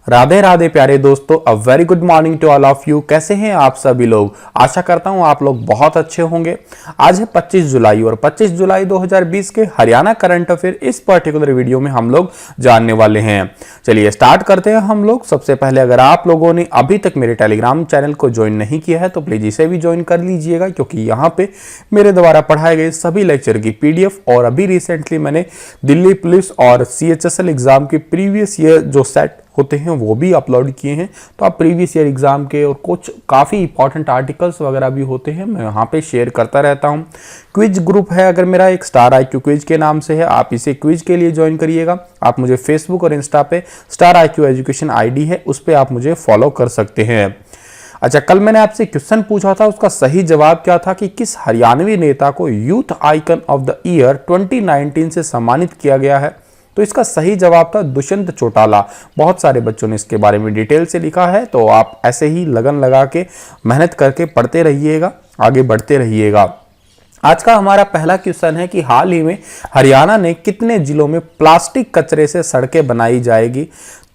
राधे राधे प्यारे दोस्तों, a very good morning to all of you. कैसे हैं आप सभी लोग? आशा करता हूं आप लोग बहुत अच्छे होंगे। आज है 25 जुलाई और 25 जुलाई 2020 के हरियाणा करंट अफेयर इस पर्टिकुलर वीडियो में हम लोग जानने वाले हैं। चलिए स्टार्ट करते हैं हम लोग। सबसे पहले अगर आप लोगों ने अभी तक मेरे टेलीग्राम चैनल को ज्वाइन नहीं किया है तो प्लीज इसे भी ज्वाइन कर लीजिएगा, क्योंकि यहाँ पे मेरे द्वारा पढ़ाए गए सभी लेक्चर की पीडीएफ और अभी रिसेंटली मैंने दिल्ली पुलिस और सीएचएसएल एग्जाम की प्रीवियस ईयर जो सेट होते हैं वो भी अपलोड किए हैं। तो आप प्रीवियस ईयर एग्जाम के और कुछ काफ़ी इंपॉर्टेंट आर्टिकल्स वगैरह भी होते हैं, मैं वहाँ पे शेयर करता रहता हूँ। क्विज ग्रुप है अगर मेरा, एक स्टार IQ क्विज के नाम से है, आप इसे क्विज के लिए ज्वाइन करिएगा। आप मुझे फेसबुक और इंस्टा पे स्टार IQ एजुकेशन ID है, उस पर आप मुझे फॉलो कर सकते हैं। अच्छा, कल मैंने आपसे क्वेश्चन पूछा था, उसका सही जवाब क्या था कि किस हरियाणवी नेता को youth icon of the year 2019 से सम्मानित किया गया है? तो इसका सही जवाब था दुष्यंत चौटाला। बहुत सारे बच्चों ने इसके बारे में डिटेल से लिखा है, तो आप ऐसे ही लगन लगा के मेहनत करके पढ़ते रहिएगा, आगे बढ़ते रहिएगा। आज का हमारा पहला क्वेश्चन है कि हाल ही में हरियाणा ने कितने जिलों में प्लास्टिक कचरे से सड़कें बनाई जाएगी?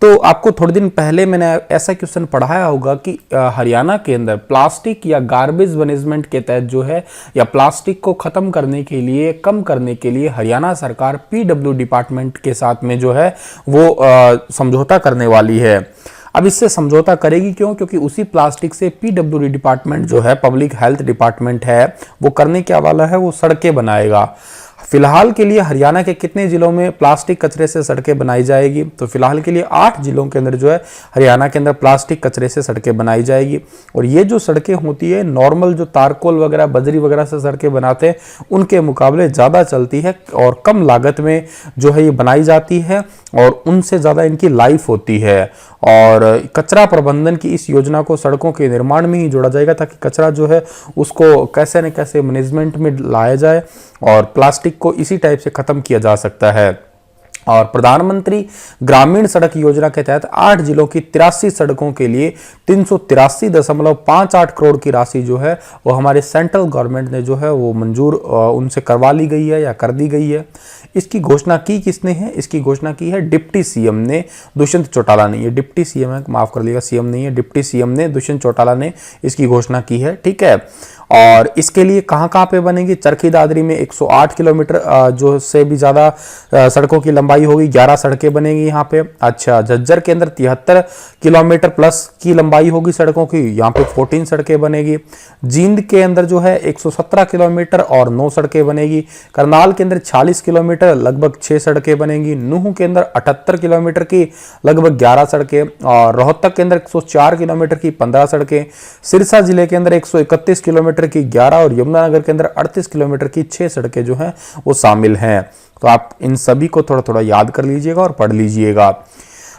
तो आपको थोड़े दिन पहले मैंने ऐसा क्वेश्चन पढ़ाया होगा कि हरियाणा के अंदर प्लास्टिक या गार्बेज मैनेजमेंट के तहत जो है, या प्लास्टिक को खत्म करने के लिए, कम करने के लिए हरियाणा सरकार PW डिपार्टमेंट के साथ में जो है वो समझौता करने वाली है। अब इससे समझौता करेगी क्यों? क्योंकि उसी प्लास्टिक से PW डिपार्टमेंट जो है, पब्लिक हेल्थ डिपार्टमेंट है, वो करने क्या वाला है, वो सड़कें बनाएगा। फिलहाल के लिए हरियाणा के कितने जिलों में प्लास्टिक कचरे से सड़कें बनाई जाएगी? तो फिलहाल के लिए 8 जिलों के अंदर जो है हरियाणा के अंदर प्लास्टिक कचरे से सड़कें बनाई जाएगी। और ये जो सड़कें होती है, नॉर्मल जो तारकोल वगैरह, बजरी वगैरह से सड़कें बनाते हैं उनके मुकाबले ज़्यादा चलती है और कम लागत में जो है ये बनाई जाती है और उनसे ज़्यादा इनकी लाइफ होती है। और कचरा प्रबंधन की इस योजना को सड़कों के निर्माण में ही जोड़ा जाएगा, ताकि कचरा जो है उसको कैसे न कैसे मैनेजमेंट में लाया जाए और प्लास्टिक को इसी टाइप से खत्म किया जा सकता है। और प्रधानमंत्री ग्रामीण सड़क योजना के तहत 8 जिलों की 83 सड़कों के लिए 383.58 करोड़ की राशि जो है वो हमारे सेंट्रल गवर्नमेंट ने जो है वो मंजूर उनसे करवा ली गई है या कर दी गई है। इसकी घोषणा की किसने है? इसकी घोषणा की है डिप्टी CM ने, दुष्यंत चौटाला ने। ये डिप्टी CM है, माफ कर लीजिएगा, CM नहीं है, डिप्टी CM ने, दुष्यंत चौटाला ने इसकी घोषणा की है। ठीक है। और इसके लिए कहाँ पे बनेगी? चरखी दादरी में 108 किलोमीटर जो से भी ज़्यादा सड़कों की लंबाई होगी, 11 सड़कें बनेगी यहाँ पे। अच्छा, झज्जर के अंदर 73 किलोमीटर प्लस की लंबाई होगी सड़कों की, यहाँ पे 14 सड़कें बनेगी। जींद के अंदर जो है 117 किलोमीटर और 9 सड़कें बनेगी। करनाल के अंदर 46 किलोमीटर, लगभग 6 सड़कें बनेगी। नूह के अंदर 78 किलोमीटर की लगभग 11 सड़कें, और रोहतक के अंदर 104 किलोमीटर की 15 सड़कें। सिरसा जिले के अंदर 131 किलोमीटर की 11 और यमुनानगर के अंदर 38 किलोमीटर की 6 सड़कें जो हैं वो शामिल हैं। तो आप इन सभी को थोड़ा थोड़ा याद कर लीजिएगा और पढ़ लीजिएगा।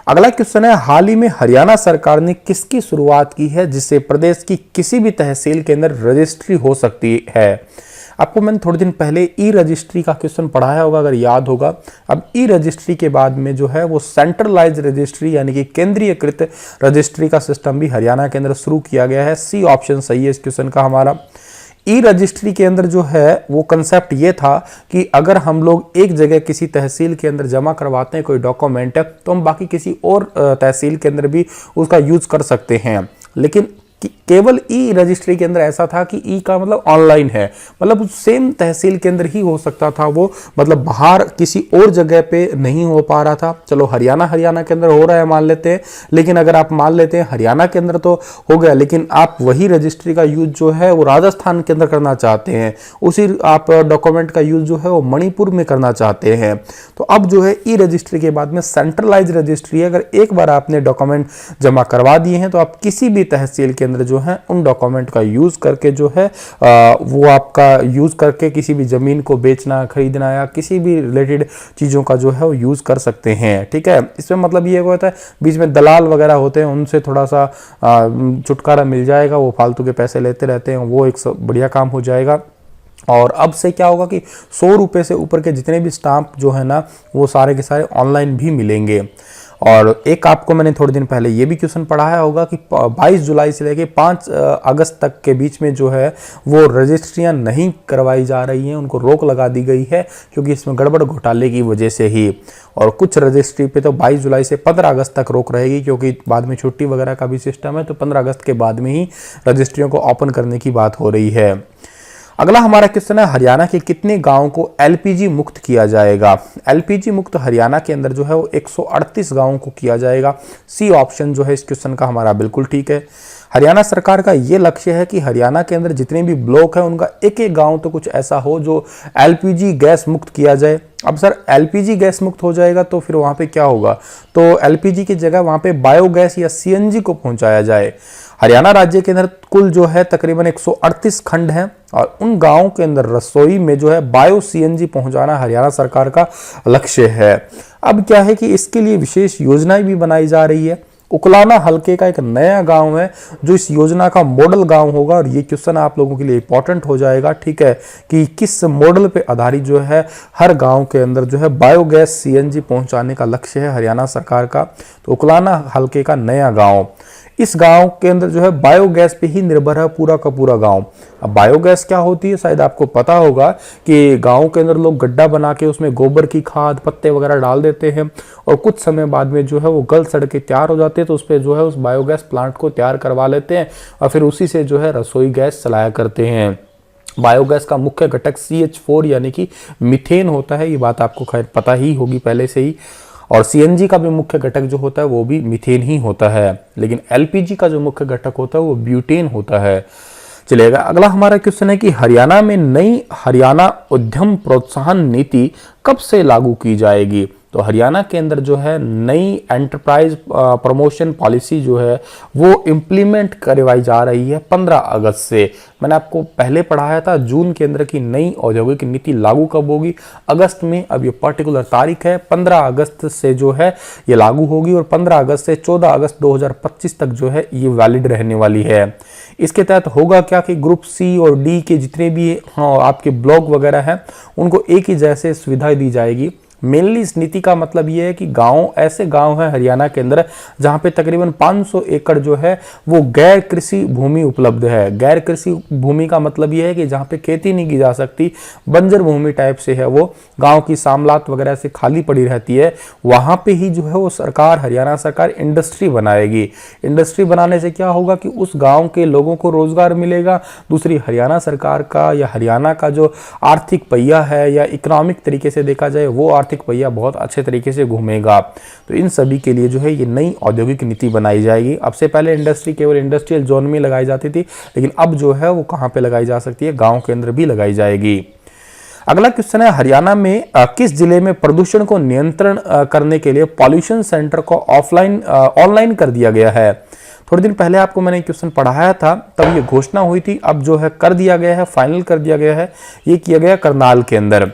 अगला क्वेश्चन है, हाल ही में हरियाणा सरकार ने किसकी शुरुआत की है जिससे प्रदेश की किसी भी तहसील के अंदर रजिस्ट्री हो सकती है? आपको मैंने थोड़े दिन पहले ई रजिस्ट्री का क्वेश्चन पढ़ाया होगा, अगर याद होगा। अब ई रजिस्ट्री के बाद में जो है वो सेंट्रलाइज रजिस्ट्री यानी कि केंद्रीयकृत रजिस्ट्री का सिस्टम भी हरियाणा के अंदर शुरू किया गया है। C ऑप्शन सही है इस क्वेश्चन का हमारा। ई रजिस्ट्री के अंदर जो है वो कंसेप्ट ये था कि अगर हम लोग एक जगह किसी तहसील के अंदर जमा करवाते हैं कोई डॉक्यूमेंट, तो हम बाकी किसी और तहसील के अंदर भी उसका यूज कर सकते हैं। लेकिन केवल ई रजिस्ट्री के अंदर ऐसा था कि ई का मतलब ऑनलाइन है, मतलब सेम तहसील के अंदर ही हो सकता था वो, मतलब बाहर किसी और जगह पे नहीं हो पा रहा था। चलो हरियाणा के अंदर हो रहा है मान लेते हैं, लेकिन अगर आप मान लेते हैं हरियाणा के अंदर तो हो गया, लेकिन आप वही रजिस्ट्री का यूज जो है वो राजस्थान के अंदर करना चाहते हैं, उसी आप डॉक्यूमेंट का यूज जो है वो मणिपुर में करना चाहते हैं, तो अब जो है ई रजिस्ट्री के बाद में सेंट्रलाइज रजिस्ट्री है। अगर एक बार आपने डॉक्यूमेंट जमा करवा दिए हैं तो आप किसी भी तहसील के जो है उन डॉक्यूमेंट का यूज करके जो है वो आपका यूज करके किसी भी जमीन को बेचना, खरीदना या किसी भी रिलेटेड चीजों का जो है वो यूज कर सकते हैं। ठीक है। इसमें मतलब ये होता है बीच में दलाल वगैरह होते हैं, उनसे थोड़ा सा छुटकारा मिल जाएगा, वो फालतू के पैसे लेते रहते हैं, वो एक बढ़िया काम हो जाएगा। और अब से क्या होगा कि 100 रुपये से ऊपर के जितने भी स्टाम्प जो है ना वो सारे के सारे ऑनलाइन भी मिलेंगे। और एक आपको मैंने थोड़े दिन पहले ये भी क्वेश्चन पढ़ाया होगा कि 22 जुलाई से लेके 5 अगस्त तक के बीच में जो है वो रजिस्ट्रियां नहीं करवाई जा रही हैं, उनको रोक लगा दी गई है क्योंकि इसमें गड़बड़ घोटाले की वजह से ही। और कुछ रजिस्ट्री पे तो 22 जुलाई से 15 अगस्त तक रोक रहेगी क्योंकि बाद में छुट्टी वगैरह का भी सिस्टम है, तो 15 अगस्त के बाद में ही रजिस्ट्रियों को ओपन करने की बात हो रही है। अगला हमारा क्वेश्चन है, हरियाणा के कितने गांवों को एलपीजी मुक्त किया जाएगा? एलपीजी मुक्त हरियाणा के अंदर जो है वो 138 गांवों को किया जाएगा। सी ऑप्शन जो है इस क्वेश्चन का हमारा बिल्कुल ठीक है। हरियाणा सरकार का ये लक्ष्य है कि हरियाणा के अंदर जितने भी ब्लॉक है उनका एक एक गांव तो कुछ ऐसा हो जो एलपीजी गैस मुक्त किया जाए। अब सर एलपीजी गैस मुक्त हो जाएगा तो फिर वहां पे क्या होगा? तो एलपीजी की जगह वहां पे बायोगैस या सीएनजी को पहुंचाया जाए। हरियाणा राज्य के अंदर कुल जो है तकरीबन 138 खंड हैं और उन गांवों के अंदर रसोई में जो है बायो सीएनजी पहुंचाना हरियाणा सरकार का लक्ष्य है। अब क्या है कि इसके लिए विशेष योजनाएं भी बनाई जा रही है। उकलाना हलके का एक नया गांव है जो इस योजना का मॉडल गांव होगा और ये क्वेश्चन आप लोगों के लिए इंपॉर्टेंट हो जाएगा, ठीक है, कि किस मॉडल पे आधारित जो है हर गांव के अंदर जो है बायोगैस सीएनजी पहुंचाने का लक्ष्य है हरियाणा सरकार का। तो उकलाना हलके का नया गांव, इस गांव के अंदर जो है बायोगैस पे ही निर्भर है पूरा का पूरा गांव। अब बायोगैस क्या होती है शायद आपको पता होगा कि गांव के अंदर लोग गड्ढा बना के उसमें गोबर की खाद पत्ते वगैरह डाल देते हैं और कुछ समय बाद में जो है वो गल सड़ के तैयार हो जाते हैं, तो उस पर जो है उस बायोगैस प्लांट को तैयार करवा लेते हैं और फिर उसी से जो है रसोई गैस चलाया करते हैं। बायोगैस का मुख्य घटक CH4 यानी कि मीथेन होता है, ये बात आपको खैर पता ही होगी पहले से ही। और सीएनजी का भी मुख्य घटक जो होता है वो भी मीथेन ही होता है, लेकिन एलपीजी का जो मुख्य घटक होता है वो ब्यूटेन होता है। चलिएगा, अगला हमारा क्वेश्चन है कि हरियाणा में नई हरियाणा उद्यम प्रोत्साहन नीति कब से लागू की जाएगी? तो हरियाणा के अंदर जो है नई एंटरप्राइज प्रमोशन पॉलिसी जो है वो इम्प्लीमेंट करवाई जा रही है 15 अगस्त से। मैंने आपको पहले पढ़ाया था जून के अंदर की नई औद्योगिक नीति लागू कब होगी, अगस्त में। अब ये पर्टिकुलर तारीख है 15 अगस्त से जो है ये लागू होगी और 15 अगस्त से 14 अगस्त 2025 तक जो है ये वैलिड रहने वाली है। इसके तहत होगा क्या कि ग्रुप सी और डी के जितने भी आपके ब्लॉक वगैरह हैं उनको एक ही जैसे सुविधाएं दी जाएगी। मेनली इस नीति का मतलब ये है कि गांव ऐसे गांव हैं हरियाणा के अंदर जहां पे तकरीबन 500 एकड़ जो है वो गैर कृषि भूमि उपलब्ध है। गैर कृषि भूमि का मतलब ये है कि जहां पे खेती नहीं की जा सकती, बंजर भूमि टाइप से है, वो गांव की सामलात वगैरह से खाली पड़ी रहती है, वहां पे ही जो है वो सरकार हरियाणा सरकार इंडस्ट्री बनाएगी। इंडस्ट्री बनाने से क्या होगा कि उस गाँव के लोगों को रोजगार मिलेगा। दूसरी हरियाणा सरकार का या हरियाणा का जो आर्थिक पहिया है या इकोनॉमिक तरीके से देखा जाए वो आर्थिक पहिया बहुत अच्छे तरीके से घूमेगा। तो इन सभी के लिए जो है ये नई औद्योगिक नीति बनाई जाएगी। अब से पहले इंडस्ट्री केवल इंडस्ट्रियल जोन में लगाई जाती थी, लेकिन अब जो है वो कहां पे लगाई जा सकती है, गांव के अंदर भी लगाई जाएगी। अगला क्वेश्चन है, हरियाणा में किस जिले में प्रदूषण को नियंत्रण करने के लिए पॉल्यूशन सेंटर को ऑनलाइन कर दिया गया है? थोड़े दिन पहले आपको मैंने क्वेश्चन पढ़ाया था, तब ये घोषणा हुई थी, अब जो है कर दिया गया है, फाइनल कर दिया गया है। ये किया गया करनाल के अंदर।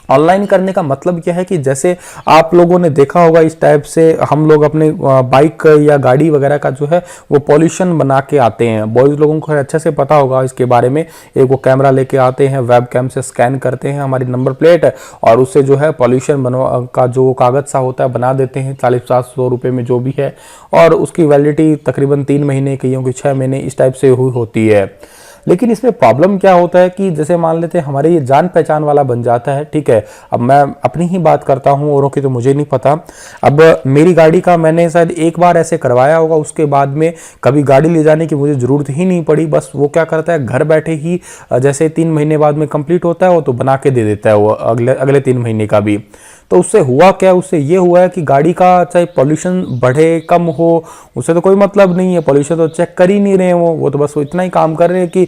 ऑनलाइन करने का मतलब क्या है कि जैसे आप लोगों ने देखा होगा इस टाइप से हम लोग अपने बाइक या गाड़ी वगैरह का जो है वो पॉल्यूशन बना के आते हैं। बॉयज लोगों को अच्छे से पता होगा इसके बारे में। एक वो कैमरा लेके आते हैं, वेब कैम से स्कैन करते हैं हमारी नंबर प्लेट और उससे जो है पॉल्यूशन का जो कागज सा होता है बना देते हैं 40-50-100 रुपये में जो भी है, और उसकी वैलिडिटी तकरीबन 3 महीने, कईयों की 6 महीने इस टाइप से हुई होती है। लेकिन इसमें प्रॉब्लम क्या होता है कि जैसे मान लेते हैं हमारे ये जान पहचान वाला बन जाता है, ठीक है। अब मैं अपनी ही बात करता हूँ, औरों की तो मुझे नहीं पता। अब मेरी गाड़ी का मैंने शायद एक बार ऐसे करवाया होगा, उसके बाद में कभी गाड़ी ले जाने की मुझे ज़रूरत ही नहीं पड़ी। बस वो क्या करता है घर बैठे ही जैसे 3 महीने बाद में कंप्लीट होता है वो तो बना के दे देता है वो अगले 3 महीने का भी। तो उससे हुआ क्या, उससे ये हुआ है कि गाड़ी का चाहे पॉल्यूशन बढ़े कम हो उससे तो कोई मतलब नहीं है, पॉल्यूशन तो चेक कर ही नहीं रहे हैं वो तो बस वो इतना ही काम कर रहे हैं कि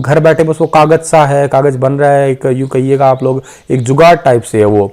घर बैठे बस वो कागज सा है, कागज बन रहा है, एक यूं कहिएगा आप लोग एक जुगाड़ टाइप से है वो।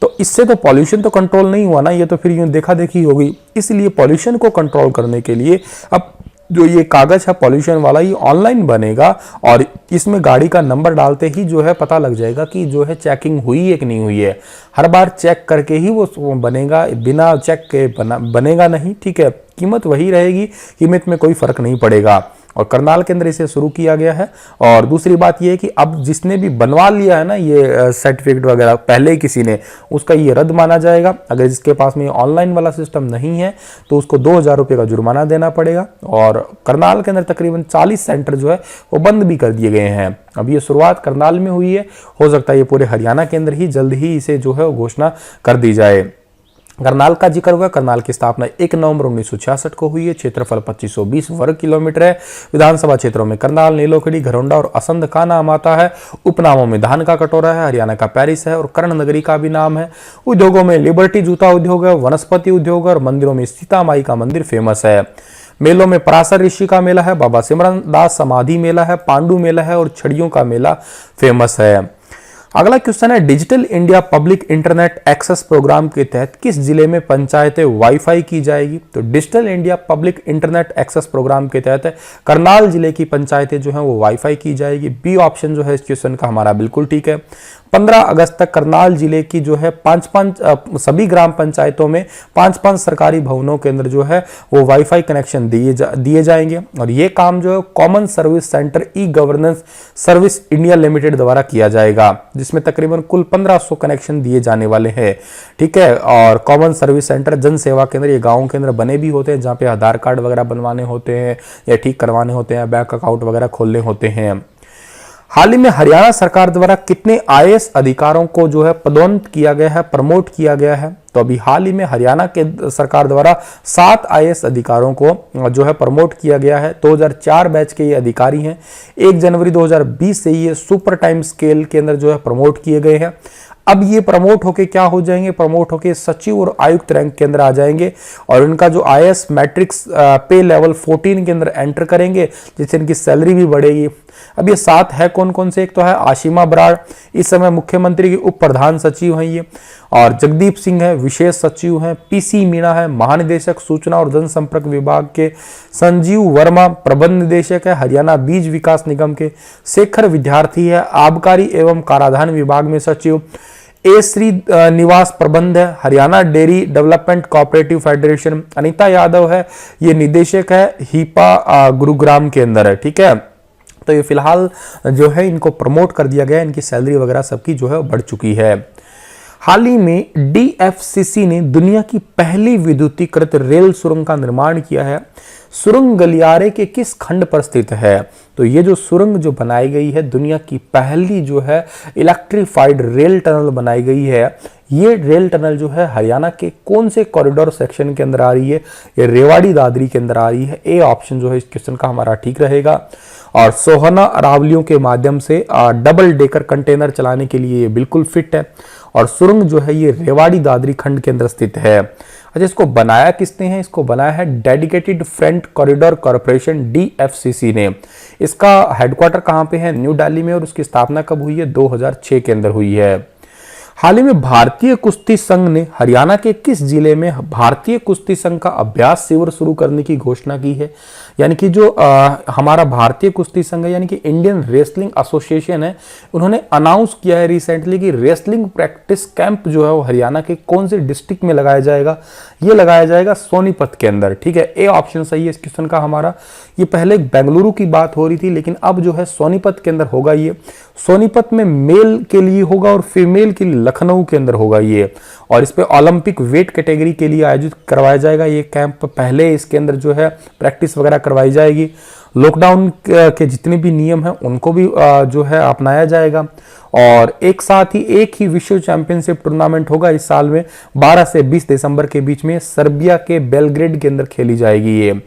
तो इससे तो पॉल्यूशन तो कंट्रोल नहीं हुआ ना, ये तो फिर यूं देखा देखी होगी। इसलिए पॉल्यूशन को कंट्रोल करने के लिए अब जो ये कागज है पॉल्यूशन वाला ये ऑनलाइन बनेगा और इसमें गाड़ी का नंबर डालते ही जो है पता लग जाएगा कि जो है चेकिंग हुई है कि नहीं हुई है। हर बार चेक करके ही वो बनेगा, बिना चेक के बनेगा नहीं, ठीक है। कीमत वही रहेगी, कीमत में कोई फर्क नहीं पड़ेगा। और करनाल के अंदर इसे शुरू किया गया है। और दूसरी बात यह है कि अब जिसने भी बनवा लिया है ना ये सर्टिफिकेट वगैरह पहले ही किसी ने, उसका ये रद्द माना जाएगा। अगर जिसके पास में ऑनलाइन वाला सिस्टम नहीं है तो उसको 2000 रुपये का जुर्माना देना पड़ेगा। और करनाल के अंदर तकरीबन 40 सेंटर जो है वो बंद भी कर दिए गए हैं। अब ये शुरुआत करनाल में हुई है, हो सकता है ये पूरे हरियाणा के अंदर ही जल्द ही इसे जो है वो घोषणा कर दी जाए। करनाल का जिक्र हुआ, करनाल की स्थापना 1 नवंबर 1966 को हुई है। क्षेत्रफल 2520 वर्ग किलोमीटर है। विधानसभा क्षेत्रों में करनाल, नीलोखेड़ी, घरौंडा और असंध का नाम आता है। उपनामों में धान का कटोरा है, हरियाणा का पेरिस है और कर्ण नगरी का भी नाम है। उद्योगों में लिबर्टी जूता उद्योग है, वनस्पति उद्योग और मंदिरों में सीता माई का मंदिर फेमस है। मेलों में पराशर ऋषि का मेला है, बाबा सिमरन दास समाधि मेला है, पांडु मेला है और छड़ियों का मेला फेमस है। अगला क्वेश्चन है, digital India public internet access programme के तहत किस जिले में पंचायतें वाईफाई की जाएगी? तो digital India public internet access programme के तहत करनाल जिले की पंचायतें जो हैं वो वाईफाई की जाएगी। बी ऑप्शन जो है इस क्वेश्चन का हमारा बिल्कुल ठीक है। 15 अगस्त तक करनाल जिले की जो है 5-5 सभी ग्राम पंचायतों में 5-5 सरकारी भवनों के अंदर जो है वो वाईफाई कनेक्शन दिए जाएंगे। और ये काम जो है common service centre e governance service India limited द्वारा किया जाएगा, जिसमें तकरीबन कुल 1500 कनेक्शन दिए जाने वाले हैं। ठीक है। और कॉमन सर्विस सेंटर जन सेवा केंद्र ये गाँव के अंदर बने भी होते हैं, जहाँ पे आधार कार्ड वगैरह बनवाने होते हैं या ठीक करवाने होते हैं, बैंक अकाउंट वगैरह खोलने होते हैं। हाल ही में हरियाणा सरकार द्वारा कितने आईएएस अधिकारों को जो है पदोन्नत किया गया है, प्रमोट किया गया है? तो अभी हाल ही में हरियाणा के सरकार द्वारा 7 आईएएस अधिकारों को जो है प्रमोट किया गया है। 2004 बैच के ये अधिकारी हैं। 1 जनवरी 2020 से ये सुपर टाइम स्केल के अंदर जो है प्रमोट किए गए हैं। अब ये प्रमोट होके क्या हो जाएंगे? प्रमोट होके सचिव और आयुक्त रैंक के अंदर आ जाएंगे और इनका जो आईएएस मैट्रिक्स पे लेवल 14 के अंदर एंटर करेंगे, जिससे इनकी सैलरी भी बढ़ेगी। अब ये 7 है कौन कौन से? एक तो है आशिमा बराड़, इस समय मुख्यमंत्री की उप प्रधान सचिव हैं ये, और जगदीप सिंह है विशेष सचिव हैं, पीसी मीणा है महानिदेशक सूचना और जनसंपर्क विभाग के, संजीव वर्मा प्रबंध निदेशक है हरियाणा बीज विकास निगम के, शेखर विद्यार्थी है आबकारी एवं कराधान विभाग में सचिव, ए श्री निवास प्रबंध है Haryana dairy development cooperative federation, Anita Yadav है ये निदेशक है हीपा गुरुग्राम के अंदर है। ठीक है। तो ये फिलहाल जो है इनको प्रमोट कर दिया गया, इनकी सैलरी वगैरह सबकी जो है बढ़ चुकी है। हाल ही में डीएफसीसी ने दुनिया की पहली विद्युतीकृत रेल सुरंग का निर्माण किया है। सुरंग गलियारे के किस खंड पर स्थित है? तो ये जो सुरंग जो बनाई गई है, दुनिया की पहली जो है इलेक्ट्रीफाइड रेल टनल बनाई गई है। ये रेल टनल जो है हरियाणा के कौन से कॉरिडोर सेक्शन के अंदर आ रही है? ये रेवाड़ी दादरी के अंदर आ रही है। ए ऑप्शन जो है इस क्वेश्चन का हमारा ठीक रहेगा। और सोहना अरावलियों के माध्यम से डबल डेकर कंटेनर चलाने के लिए ये बिल्कुल फिट है। और सुरंग जो है ये रेवाड़ी दादरी खंड के अंदर स्थित है। अच्छा, इसको बनाया किसने है? इसको बनाया है dedicated front corridor corporation DFCC ने। इसका हेडक्वार्टर कहाँ पे है? न्यू दिल्ली में। और उसकी स्थापना कब हुई है? 2006 के अंदर हुई है। हाल ही में भारतीय कुश्ती संघ ने हरियाणा के किस जिले में भारतीय कुश्ती संघ का अभ्यास शिविर शुरू करने की घोषणा की है? यानी कि जो हमारा भारतीय कुश्ती संघ है, यानी कि इंडियन रेसलिंग एसोसिएशन है, उन्होंने अनाउंस किया है रिसेंटली कि रेसलिंग प्रैक्टिस कैंप जो है वो हरियाणा के कौन से डिस्ट्रिक्ट में लगाया जाएगा? ये लगाया जाएगा सोनीपत के अंदर। ठीक है। ए ऑप्शन सही है इस क्वेश्चन का हमारा। ये पहले बेंगलुरु की बात हो रही थी, लेकिन अब जो है सोनीपत के अंदर होगा। ये सोनीपत में मेल के लिए होगा और फीमेल के लिए लखनऊ के अंदर होगा ये। और इस पे ओलंपिक वेट कैटेगरी के लिए आयोजित करवाया जाएगा ये कैंप। पहले इसके अंदर जो है प्रैक्टिस वगैरह करवाई जाएगी। लॉकडाउन के जितने भी नियम हैं उनको भी जो है अपनाया जाएगा। और एक साथ ही एक ही विश्व चैंपियनशिप टूर्नामेंट होगा इस साल में 12 से 20 दिसंबर के बीच में सर्बिया के बेलग्रेड के अंदर खेली जाएगी ये।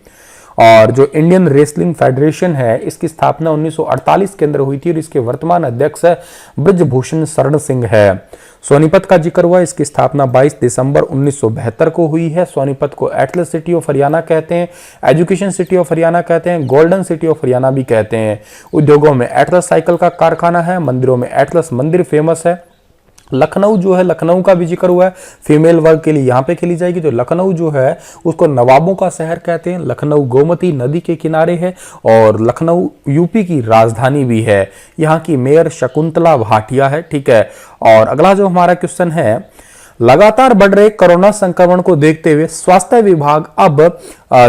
और जो इंडियन रेसलिंग फेडरेशन है, इसकी स्थापना 1948 के अंदर हुई थी और इसके वर्तमान अध्यक्ष है ब्रजभूषण शरण सिंह है। सोनीपत का जिक्र हुआ, इसकी स्थापना 22 दिसंबर 1972 को हुई है। सोनीपत को एटलस सिटी ऑफ हरियाणा कहते हैं, एजुकेशन सिटी ऑफ हरियाणा कहते हैं, गोल्डन सिटी ऑफ हरियाणा भी कहते हैं। उद्योगों में एटलस साइकिल का कारखाना है, मंदिरों में एटलस मंदिर फेमस है। लखनऊ जो है, लखनऊ का भी जिक्र हुआ है, फीमेल वर्ग के लिए यहाँ पे खेली जाएगी। तो लखनऊ जो है उसको नवाबों का शहर कहते हैं। लखनऊ गोमती नदी के किनारे है और लखनऊ यूपी की राजधानी भी है। यहाँ की मेयर शकुंतला भाटिया है। ठीक है। और अगला जो हमारा क्वेश्चन है, लगातार बढ़ रहे कोरोना संक्रमण को देखते हुए स्वास्थ्य विभाग अब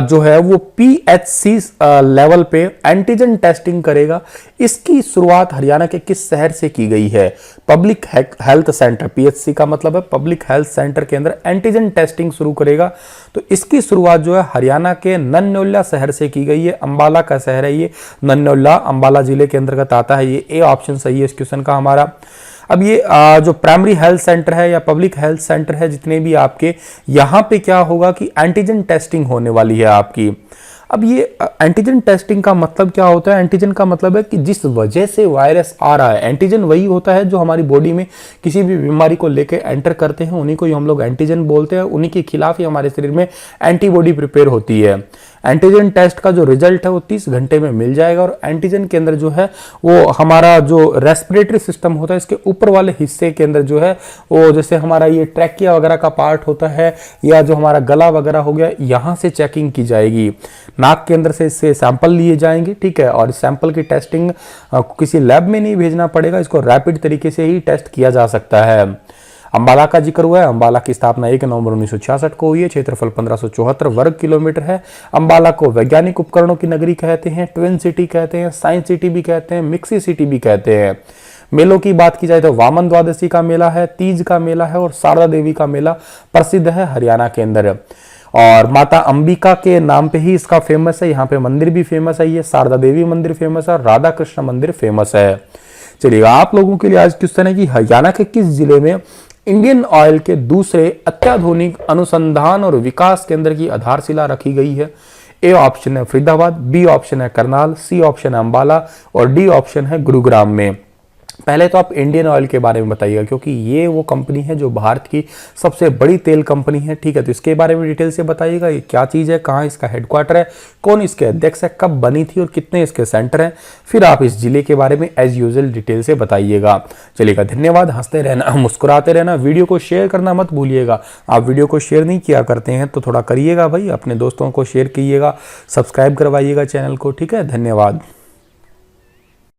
जो है वो पीएचसी लेवल पे एंटीजन टेस्टिंग करेगा। इसकी शुरुआत हरियाणा के किस शहर से की गई है? पब्लिक हेल्थ सेंटर, पीएचसी का मतलब है पब्लिक हेल्थ सेंटर के अंदर एंटीजन टेस्टिंग शुरू करेगा। तो इसकी शुरुआत जो है हरियाणा के नन्यौला शहर से की गई है। अंबाला का शहर है ये, नन्यौला अंबाला जिले के अंतर्गत आता है ये। ए ऑप्शन सही है इस क्वेश्चन का हमारा। अब ये जो प्राइमरी हेल्थ सेंटर है या पब्लिक हेल्थ सेंटर है जितने भी आपके, यहां पे क्या होगा कि एंटीजन टेस्टिंग होने वाली है आपकी। अब ये एंटीजन टेस्टिंग का मतलब क्या होता है? एंटीजन का मतलब है कि जिस वजह से वायरस आ रहा है, एंटीजन वही होता है जो हमारी बॉडी में किसी भी बीमारी को लेकर एंटर करते हैं, उन्हीं को ही हम लोग एंटीजन बोलते हैं। उन्हीं के खिलाफ ही हमारे शरीर में एंटीबॉडी प्रिपेयर होती है। एंटीजन टेस्ट का जो रिजल्ट है वो 30 घंटे में मिल जाएगा। और एंटीजन के अंदर जो है वो हमारा जो रेस्पिरेटरी सिस्टम होता है, इसके ऊपर वाले हिस्से के अंदर जो है वो, जैसे हमारा ये ट्रैकिया वगैरह का पार्ट होता है या जो हमारा गला वगैरह हो गया, यहां से चेकिंग की जाएगी। नाक के अंदर से इससे सैंपल लिए जाएंगे, ठीक है। और इस सैंपल की टेस्टिंग किसी लैब में नहीं भेजना पड़ेगा, इसको रैपिड तरीके से ही टेस्ट किया जा सकता है। अंबाला का जिक्र हुआ है। अंबाला की स्थापना 1 नवंबर 1966 को हुई है। क्षेत्रफल 1574 वर्ग किलोमीटर है। अंबाला को वैज्ञानिक उपकरणों की नगरी कहते हैं, ट्विन सिटी कहते हैं, साइंस सिटी भी कहते हैं, मिक्सी सिटी भी कहते हैं। मेलों की बात की जाए तो वामन द्वादशी का मेला है, तीज का मेला है और शारदा देवी का मेला प्रसिद्ध है हरियाणा के अंदर। और माता अंबिका के नाम पे ही इसका फेमस है। यहाँ पे मंदिर भी फेमस है, ये शारदा देवी मंदिर फेमस है, राधा कृष्ण मंदिर फेमस है। चलिए, आप लोगों के लिए आज क्वेश्चन है कि हरियाणा के किस जिले में इंडियन ऑयल के दूसरे अत्याधुनिक अनुसंधान और विकास केंद्र की आधारशिला रखी गई है? ए ऑप्शन है फरीदाबाद, बी ऑप्शन है करनाल, सी ऑप्शन है अंबाला और डी ऑप्शन है गुरुग्राम में। पहले तो आप इंडियन ऑयल के बारे में बताइएगा, क्योंकि ये वो कंपनी है जो भारत की सबसे बड़ी तेल कंपनी है, ठीक है। तो इसके बारे में डिटेल से बताइएगा, ये क्या चीज़ है, कहाँ इसका हेडक्वार्टर है, कौन इसके अध्यक्ष है, कब बनी थी और कितने इसके सेंटर हैं। फिर आप इस जिले के बारे में एज यूजुअल डिटेल से बताइएगा। चलिएगा, धन्यवाद। हंसते रहना, मुस्कुराते रहना। वीडियो को शेयर करना मत भूलिएगा। आप वीडियो को शेयर नहीं किया करते हैं तो थोड़ा करिएगा भाई, अपने दोस्तों को शेयर कीजिएगा, सब्सक्राइब करवाइएगा चैनल को, ठीक है। धन्यवाद।